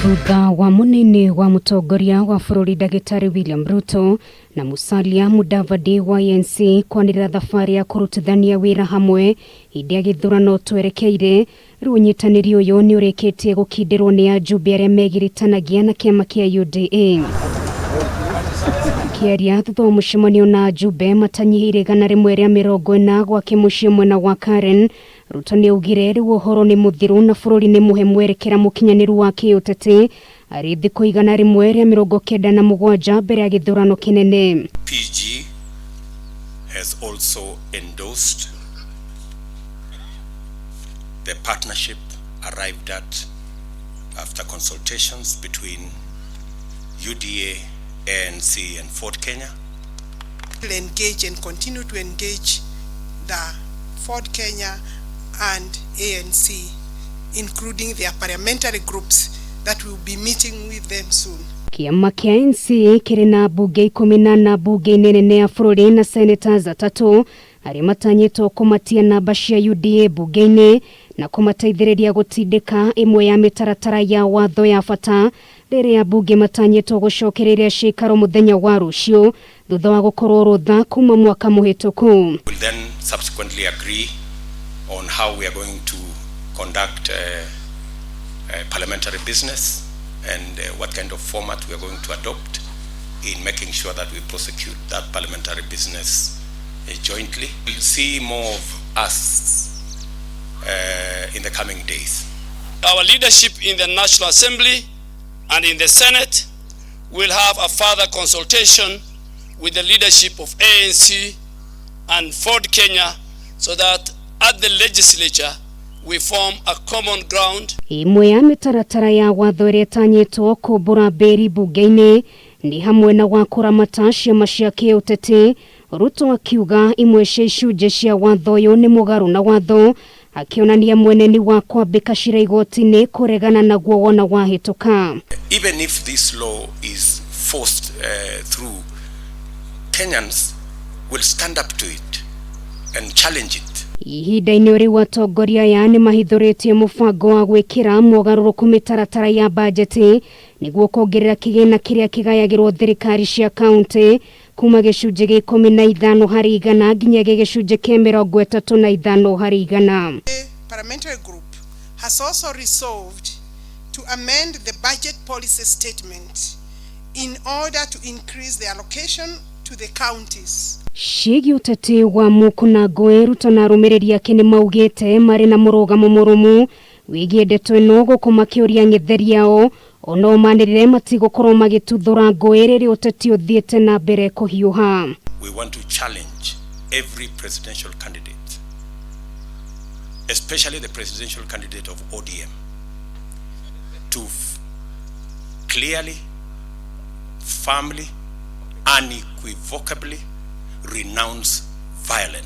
Thutha wa munene wa mutongoria wa bururi Ndagitari William Ruto na Musalia Mudavadi wa ANC kwanirira thabari ya kurutithania wira hamwe hindi ya githurano twerekeire, riu unyitaniri uyu ni urikitie gukindirwo ni Ajumbe aria megiritanagia na kiama kia UDA. Aria thutha wa mucemanio na Ajumbe matanyihire gana rimwe ria 40 gwake muciĩ mwena wa Karen, Ruto ni augire riu uhoro ni muthiru na bururi ni muhe mwerekera mukinyaniru wa kiuteti ari thikũ igana rimwe ria 97 mbere ya githurano kinene. PG has also endorsed the partnership arrived at after consultations between UDA, ANC and Ford Kenya. We'll engage and continue to engage the Ford Kenya and ANC, including their parliamentary groups that will be meeting with them soon. Kiama kia ANC kiri na Ambunge 18 bunge nene ya bururi na senators 3 aria matanyitwo kumatia namba cia UDA bunge-ini na kumateithĩrĩria gutindika imwe ya mitaratara ya watho ya bata riria ambunge matanyitwo gucokereria cikaro muthenya wa rucio thutha wa gukorwo rutha kuma mwaka muhituku. We'll then subsequently agree on how we are going to conduct parliamentary business and what kind of format we are going to adopt in making sure that we prosecute that parliamentary business jointly. We'll see more of us in the coming days. Our leadership in the National Assembly and in the Senate will have a further consultation with the leadership of ANC and Ford Kenya so that at the legislature we form a common ground. Imwe ya mitaratara ya watho iria itanyitwo kumbura mberi bunge-ini ni hamwe na wakuramata ciama cia kiuteti. Ruto akiuga imwe cia icunjĩ cia watho uyu ni mugaru na watho, akionania mweneni wa kwambika cira igoti-ini kuregana naguo wona wahituka. Even if this law is forced through, Kenyans will stand up to it and challenge it. Ihinda-ini riu atongoria aya ni mahithuritie mubango wa gwikira mogaruruku mitaratara ya bajeti niguo kuongerera kigina kiria kigayagirwo thirikari cia kaunti kuma gicunjĩ gĩa 15 harĩ igana nginya gicunjĩ kĩa 35 harĩ igana. The parliamentary group has also resolved to amend the budget policy statement in order to increase the allocation to the counties. Shigi uteti wa mukuna goe Ruto na arũmĩrĩri ake ni maugĩte marĩ na mũrũgamo mũrũmu wĩgiĩ ndeto ĩno gũkoma kĩũria ng'etheri yao ono manĩrĩre matigũkorwo magĩtuthũra ngũĩ rĩrĩa ũteti ũthiĩte na mbere kũhiũha. We want to challenge every presidential candidate, especially the presidential candidate of ODM, to clearly, firmly, unequivocally renounce violence.